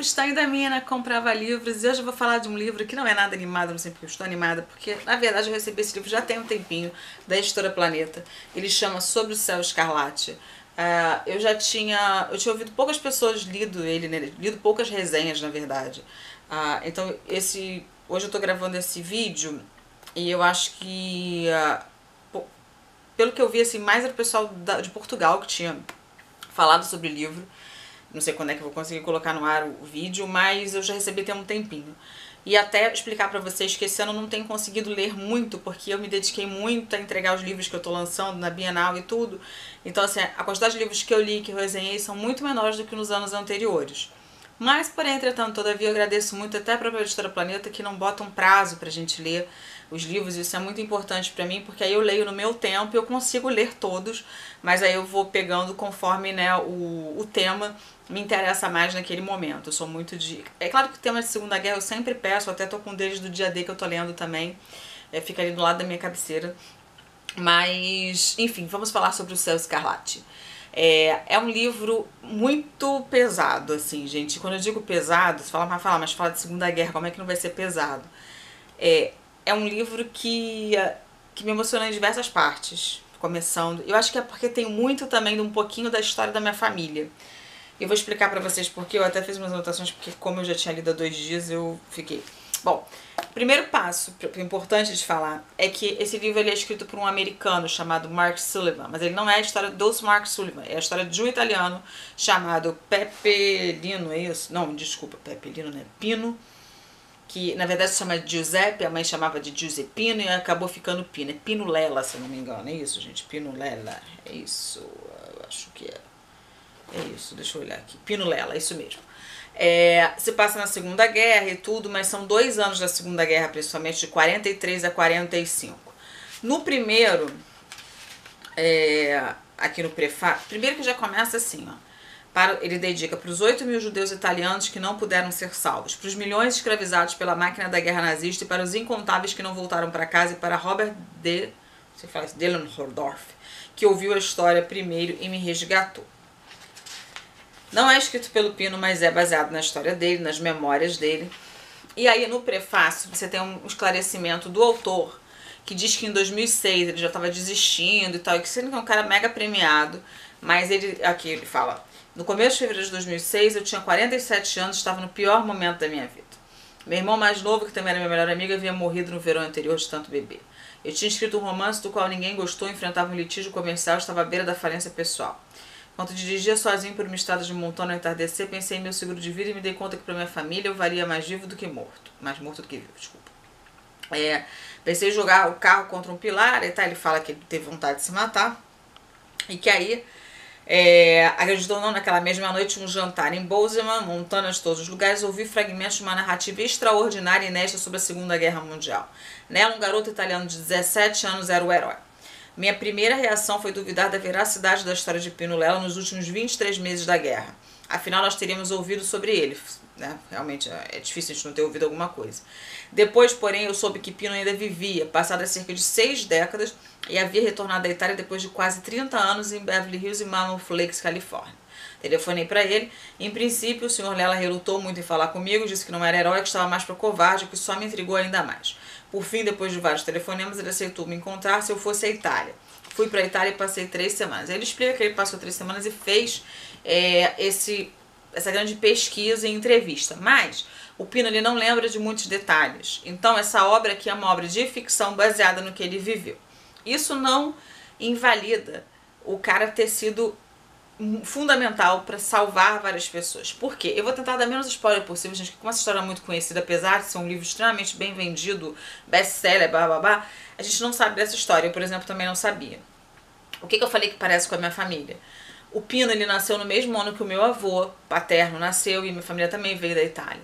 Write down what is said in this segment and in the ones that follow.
Estou da Mina, comprava livros, e hoje eu vou falar de um livro que não é nada animado, não sei porque eu estou animada, porque na verdade eu recebi esse livro já tem um tempinho, da Editora Planeta. Ele chama Sobre o Céu Escarlate. Eu tinha ouvido poucas pessoas lido ele, né? Lido poucas resenhas, na verdade. Então hoje eu tô gravando esse vídeo e eu acho que, pelo que eu vi, assim, mais era o pessoal de Portugal que tinha falado sobre o livro. Não sei quando é que eu vou conseguir colocar no ar o vídeo, mas eu já recebi tem um tempinho. E até explicar pra vocês que esse ano eu não tenho conseguido ler muito, porque eu me dediquei muito a entregar os livros que eu tô lançando na Bienal e tudo. Então, assim, a quantidade de livros que eu li, que eu resenhei, são muito menores do que nos anos anteriores. Mas, porém, entretanto, todavia, eu agradeço muito até a própria Editora Planeta, que não bota um prazo pra gente ler os livros. Isso é muito importante pra mim, porque aí eu leio no meu tempo e eu consigo ler todos, mas aí eu vou pegando conforme, né, o tema me interessa mais naquele momento. Eu sou muito de... É claro que o tema de Segunda Guerra eu sempre peço, até tô com deles do dia D que eu tô lendo também, fica ali do lado da minha cabeceira. Mas, enfim, vamos falar sobre o Céu Escarlate. É um livro muito pesado, assim, gente. Quando eu digo pesado, você fala, mas fala de Segunda Guerra, como é que não vai ser pesado? É um livro que me emocionou em diversas partes, começando. Eu acho que é porque tem muito também de um pouquinho da história da minha família. Eu vou explicar pra vocês porque eu até fiz umas anotações, porque como eu já tinha lido há 2 dias, eu fiquei... Bom, o primeiro passo, importante de falar, é que esse livro ele é escrito por um americano chamado Mark Sullivan, mas ele não é a história dos Mark Sullivan, é a história de um italiano chamado Pepe Lino, é isso? Não, desculpa, Pepe Lino, né? Pino, que na verdade se chama Giuseppe, a mãe chamava de Giuseppino e acabou ficando Pino. É Pino Lela, se eu não me engano, é isso, gente? Pino Lela, é isso, eu acho que é. É isso, deixa eu olhar aqui. Pino Lela, isso mesmo. Se passa na Segunda Guerra e tudo, mas são 2 anos da Segunda Guerra, principalmente de 43 a 45. No primeiro, aqui no prefácio, primeiro que já começa assim, ó. Ele dedica para os 8 mil judeus italianos que não puderam ser salvos, para os milhões escravizados pela máquina da guerra nazista e para os incontáveis que não voltaram para casa e para Robert Dellenhordorf, que ouviu a história primeiro e me resgatou. Não é escrito pelo Pino, mas é baseado na história dele, nas memórias dele. E aí no prefácio você tem um esclarecimento do autor, que diz que em 2006 ele já estava desistindo e tal, e que sendo que é um cara mega premiado, mas aqui ele fala: no começo de fevereiro de 2006 eu tinha 47 anos, estava no pior momento da minha vida. Meu irmão mais novo, que também era minha melhor amiga, havia morrido no verão anterior de tanto beber. Eu tinha escrito um romance do qual ninguém gostou, enfrentava um litígio comercial, estava à beira da falência pessoal. Enquanto dirigia sozinho por uma estrada de montanha ao entardecer, pensei em meu seguro de vida e me dei conta que para minha família eu valia mais vivo do que morto. Mais morto do que vivo, desculpa. Pensei em jogar o carro contra um pilar, e tá, ele fala que ele teve vontade de se matar. E que aí, acreditou ou não, naquela mesma noite, um jantar em Bozeman, montanhas de todos os lugares, ouvi fragmentos de uma narrativa extraordinária e inédita sobre a Segunda Guerra Mundial. Nela, um garoto italiano de 17 anos era o herói. Minha primeira reação foi duvidar da veracidade da história de Pino Lela nos últimos 23 meses da guerra. Afinal, nós teríamos ouvido sobre ele, né? Realmente é difícil a gente não ter ouvido alguma coisa. Depois, porém, eu soube que Pino ainda vivia, passadas cerca de 6 décadas, e havia retornado à Itália depois de quase 30 anos em Beverly Hills e Mammoth Lakes, Califórnia. Telefonei para ele. Em princípio, o Sr. Lela relutou muito em falar comigo, disse que não era herói, que estava mais para covarde, o que só me intrigou ainda mais. Por fim, depois de vários telefonemas, ele aceitou me encontrar se eu fosse à Itália. Fui para a Itália e passei 3 semanas. Ele explica que ele passou 3 semanas e fez essa grande pesquisa e entrevista. Mas o Pino ele não lembra de muitos detalhes. Então essa obra aqui é uma obra de ficção baseada no que ele viveu. Isso não invalida o cara ter sido fundamental para salvar várias pessoas. Por quê? Eu vou tentar dar menos spoiler possível, gente, que como essa história é muito conhecida, apesar de ser um livro extremamente bem vendido, best-seller, babá, a gente não sabe dessa história. Eu, por exemplo, também não sabia. O que eu falei que parece com a minha família? O Pino, ele nasceu no mesmo ano que o meu avô paterno nasceu e minha família também veio da Itália.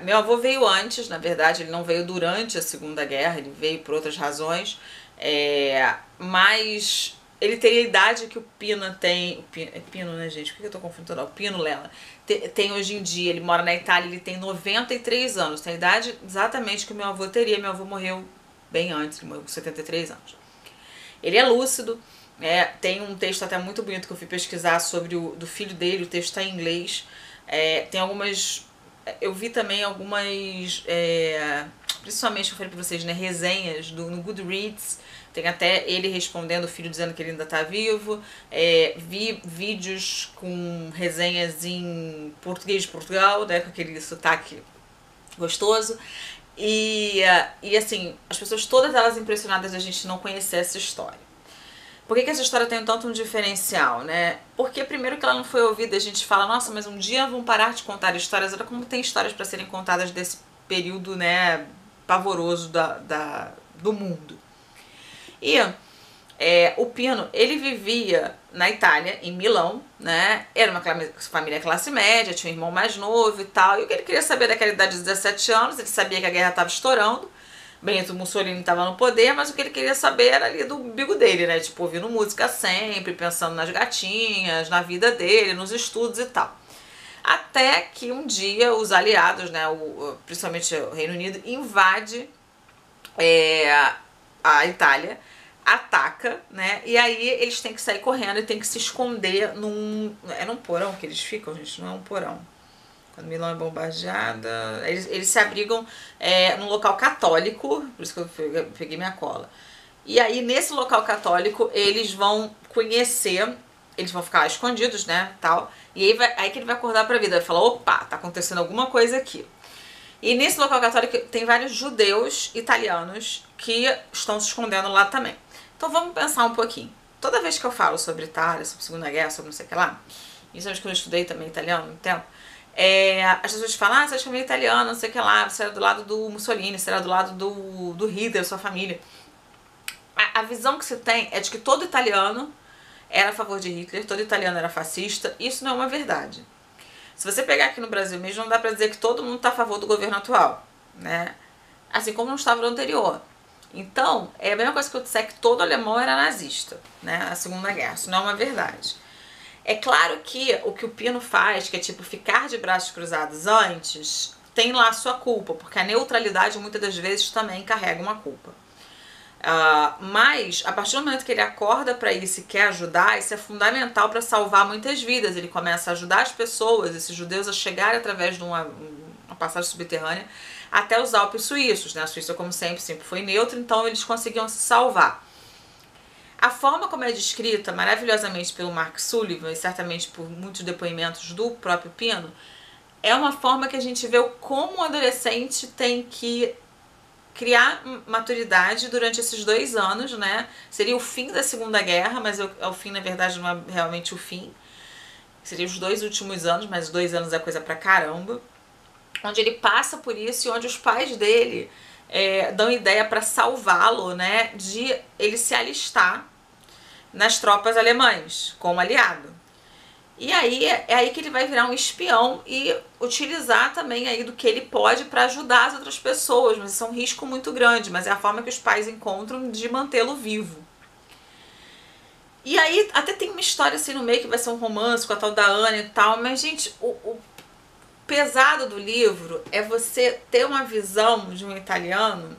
Meu avô veio antes, na verdade, ele não veio durante a Segunda Guerra, ele veio por outras razões, mas ele teria a idade que o Pino tem. É Pino, né, gente? Por que eu tô confundindo? O Pino Lela tem hoje em dia. Ele mora na Itália, ele tem 93 anos. Tem a idade exatamente que o meu avô teria. Meu avô morreu bem antes, ele morreu com 73 anos. Ele é lúcido. Tem um texto até muito bonito que eu fui pesquisar sobre do filho dele. O texto está em inglês, Tem algumas... Eu vi também algumas... principalmente, eu falei pra vocês, né? Resenhas no Goodreads. Tem até ele respondendo, o filho dizendo que ele ainda tá vivo. Vi vídeos com resenhas em português de Portugal, né? Com aquele sotaque gostoso. E assim, as pessoas todas elas impressionadas de a gente não conhecer essa história. Por que essa história tem tanto um diferencial, né? Porque primeiro que ela não foi ouvida, a gente fala, nossa, mas um dia vão parar de contar histórias. Olha como tem histórias para serem contadas desse período, né, pavoroso do mundo. E o Pino, ele vivia na Itália, em Milão, né? Era uma família classe média, tinha um irmão mais novo e tal. E o que ele queria saber daquela idade de 17 anos, ele sabia que a guerra estava estourando. Benito Mussolini estava no poder, mas o que ele queria saber era ali do umbigo dele, né? Tipo, ouvindo música sempre, pensando nas gatinhas, na vida dele, nos estudos e tal. Até que um dia os aliados, né, principalmente o Reino Unido, invade a Itália, ataca, né? E aí eles têm que sair correndo e têm que se esconder num porão que eles ficam, gente, não é um porão. Quando Milão é bombardeada, eles se abrigam num local católico, por isso que eu peguei minha cola. E aí, nesse local católico, eles vão conhecer, eles vão ficar escondidos, né, tal. E aí que ele vai acordar pra vida, vai falar, opa, tá acontecendo alguma coisa aqui. E nesse local católico tem vários judeus italianos que estão se escondendo lá também. Então vamos pensar um pouquinho. Toda vez que eu falo sobre Itália, sobre Segunda Guerra, sobre não sei o que lá, isso é que eu estudei também italiano no tempo, as pessoas falam, você é família italiana, não sei o que lá, você era do lado do Mussolini, você era do lado do Hitler, sua família. A visão que se tem é de que todo italiano era a favor de Hitler, todo italiano era fascista. Isso não é uma verdade. Se você pegar aqui no Brasil mesmo, não dá pra dizer que todo mundo tá a favor do governo atual, né? Assim como não estava no anterior. Então, é a mesma coisa que eu disser que todo alemão era nazista, né? Na Segunda Guerra. Isso não é uma verdade. É claro que o que o Pino faz, que é tipo ficar de braços cruzados antes, tem lá a sua culpa, porque a neutralidade muitas das vezes também carrega uma culpa. Mas a partir do momento que ele acorda para isso e quer ajudar, isso é fundamental para salvar muitas vidas. Ele começa a ajudar as pessoas, esses judeus, a chegarem através de uma passagem subterrânea até os Alpes suíços, né? A Suíça, como sempre foi neutra, então eles conseguiam se salvar. A forma como é descrita maravilhosamente pelo Mark Sullivan e certamente por muitos depoimentos do próprio Pino, é uma forma que a gente vê como o adolescente tem que criar maturidade durante esses 2 anos, né? Seria o fim da Segunda Guerra, mas o fim, na verdade, não é realmente o fim. Seria os 2 últimos anos, mas 2 anos é coisa pra caramba. Onde ele passa por isso e onde os pais dele dão ideia para salvá-lo, né? De ele se alistar nas tropas alemãs como aliado. E aí é aí que ele vai virar um espião e utilizar também aí do que ele pode para ajudar as outras pessoas, mas isso é um risco muito grande, mas é a forma que os pais encontram de mantê-lo vivo. E aí até tem uma história assim no meio que vai ser um romance com a tal da Anne e tal, mas gente, o pesado do livro é você ter uma visão de um italiano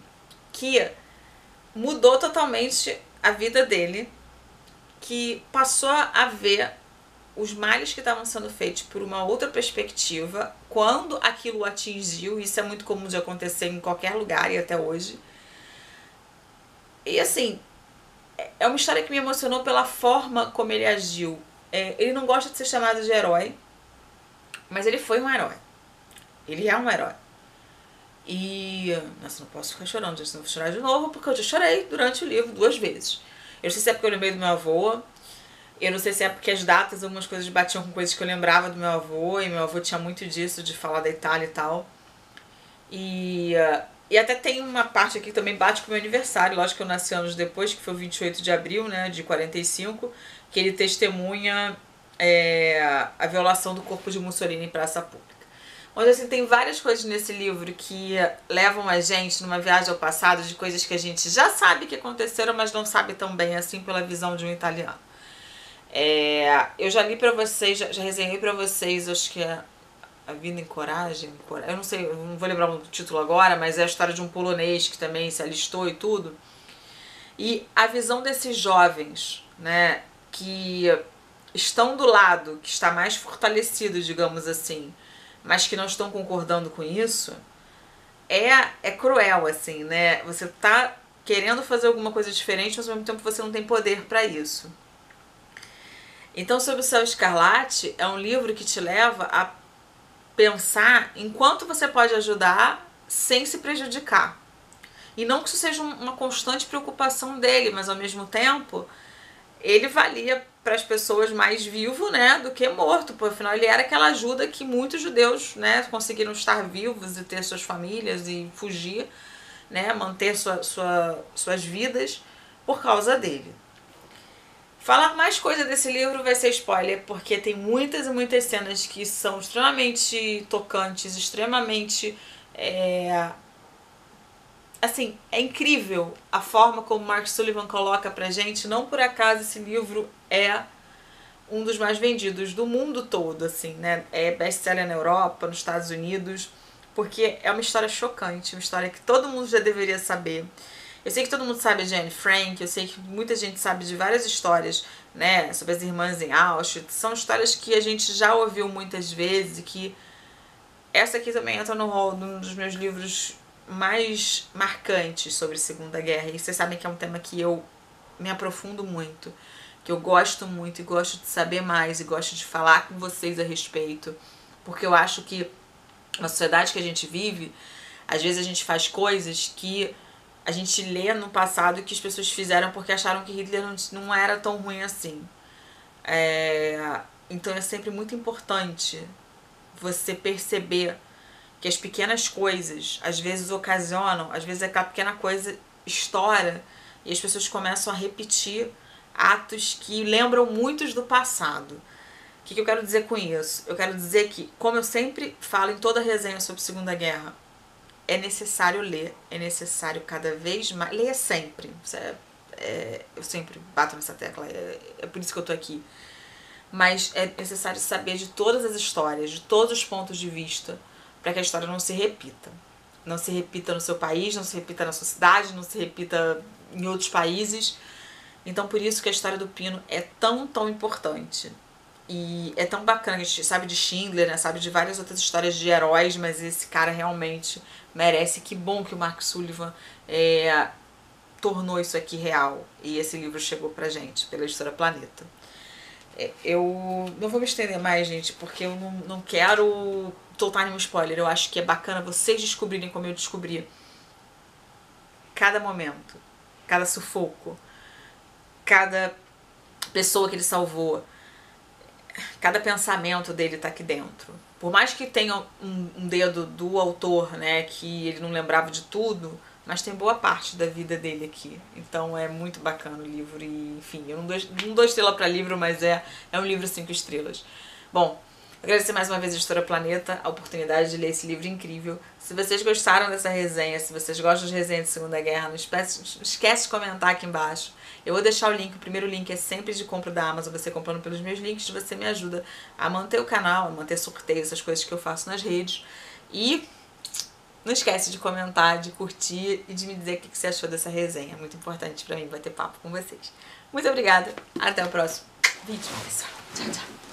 que mudou totalmente a vida dele, que passou a ver os males que estavam sendo feitos por uma outra perspectiva, quando aquilo o atingiu, isso é muito comum de acontecer em qualquer lugar e até hoje. E assim, é uma história que me emocionou pela forma como ele agiu. Ele não gosta de ser chamado de herói, mas ele foi um herói. Ele é um herói. E, nossa, não posso ficar chorando, senão vou chorar de novo, porque eu já chorei durante o livro 2 vezes. Eu não sei se é porque eu lembrei do meu avô, eu não sei se é porque as datas, algumas coisas batiam com coisas que eu lembrava do meu avô, e meu avô tinha muito disso, de falar da Itália e tal. E até tem uma parte aqui que também bate com o meu aniversário, lógico que eu nasci anos depois, que foi o 28 de abril, né, de 45, que ele testemunha a violação do corpo de Mussolini em praça pública. Onde assim, tem várias coisas nesse livro que levam a gente numa viagem ao passado de coisas que a gente já sabe que aconteceram, mas não sabe tão bem assim pela visão de um italiano. Eu já li pra vocês, já resenhei pra vocês, acho que é A Vida em Coragem, eu não sei, eu não vou lembrar o título agora, mas é a história de um polonês que também se alistou e tudo. E a visão desses jovens, né, que estão do lado que está mais fortalecido, digamos assim, mas que não estão concordando com isso, é cruel, assim, né? Você tá querendo fazer alguma coisa diferente, mas ao mesmo tempo você não tem poder para isso. Então, Sob o Céu Escarlate é um livro que te leva a pensar em quanto você pode ajudar sem se prejudicar. E não que isso seja uma constante preocupação dele, mas ao mesmo tempo ele valia para as pessoas mais vivo, né, do que morto, porque afinal ele era aquela ajuda que muitos judeus, né, conseguiram estar vivos e ter suas famílias e fugir, né, manter suas vidas por causa dele. Falar mais coisa desse livro vai ser spoiler, porque tem muitas e muitas cenas que são extremamente tocantes, extremamente assim, é incrível a forma como Mark Sullivan coloca pra gente. Não por acaso esse livro é um dos mais vendidos do mundo todo, assim, né? É best-seller na Europa, nos Estados Unidos, porque é uma história chocante, uma história que todo mundo já deveria saber. Eu sei que todo mundo sabe de Anne Frank, eu sei que muita gente sabe de várias histórias, né, sobre as irmãs em Auschwitz. São histórias que a gente já ouviu muitas vezes e que essa aqui também entra no hall de um dos meus livros mais marcantes sobre a Segunda Guerra. E vocês sabem que é um tema que eu me aprofundo muito, que eu gosto muito e gosto de saber mais e gosto de falar com vocês a respeito, porque eu acho que na sociedade que a gente vive, às vezes a gente faz coisas que a gente lê no passado que as pessoas fizeram porque acharam que Hitler não era tão ruim assim. Então é sempre muito importante você perceber que as pequenas coisas às vezes ocasionam, às vezes aquela pequena coisa estoura e as pessoas começam a repetir atos que lembram muitos do passado. O que eu quero dizer com isso? Eu quero dizer que, como eu sempre falo em toda resenha sobre Segunda Guerra, é necessário ler, é necessário cada vez mais, ler sempre, eu sempre bato nessa tecla, é por isso que eu tô aqui, mas é necessário saber de todas as histórias, de todos os pontos de vista, para que a história não se repita. Não se repita no seu país, não se repita na sua cidade, não se repita em outros países. Então por isso que a história do Pino é tão importante. E é tão bacana, a gente sabe de Schindler, né, sabe de várias outras histórias de heróis, mas esse cara realmente merece. Que bom que o Mark Sullivan tornou isso aqui real. E esse livro chegou pra gente, pela editora Planeta. Eu não vou me estender mais, gente, porque eu não quero soltar nenhum spoiler. Eu acho que é bacana vocês descobrirem como eu descobri cada momento, cada sufoco, cada pessoa que ele salvou, cada pensamento dele tá aqui dentro. Por mais que tenha um dedo do autor, né, que ele não lembrava de tudo, mas tem boa parte da vida dele aqui. Então é muito bacana o livro e, enfim, eu não dou estrela para livro, mas é um livro 5 estrelas. Bom, agradecer mais uma vez a Editora Planeta a oportunidade de ler esse livro incrível. Se vocês gostaram dessa resenha, se vocês gostam de resenha de Segunda Guerra, não esquece de comentar aqui embaixo. Eu vou deixar o link, o primeiro link é sempre de compra da Amazon, você comprando pelos meus links, você me ajuda a manter o canal, a manter sorteios, essas coisas que eu faço nas redes. E não esquece de comentar, de curtir e de me dizer o que você achou dessa resenha. É muito importante pra mim bater papo com vocês. Muito obrigada, até o próximo vídeo, pessoal. Tchau, tchau.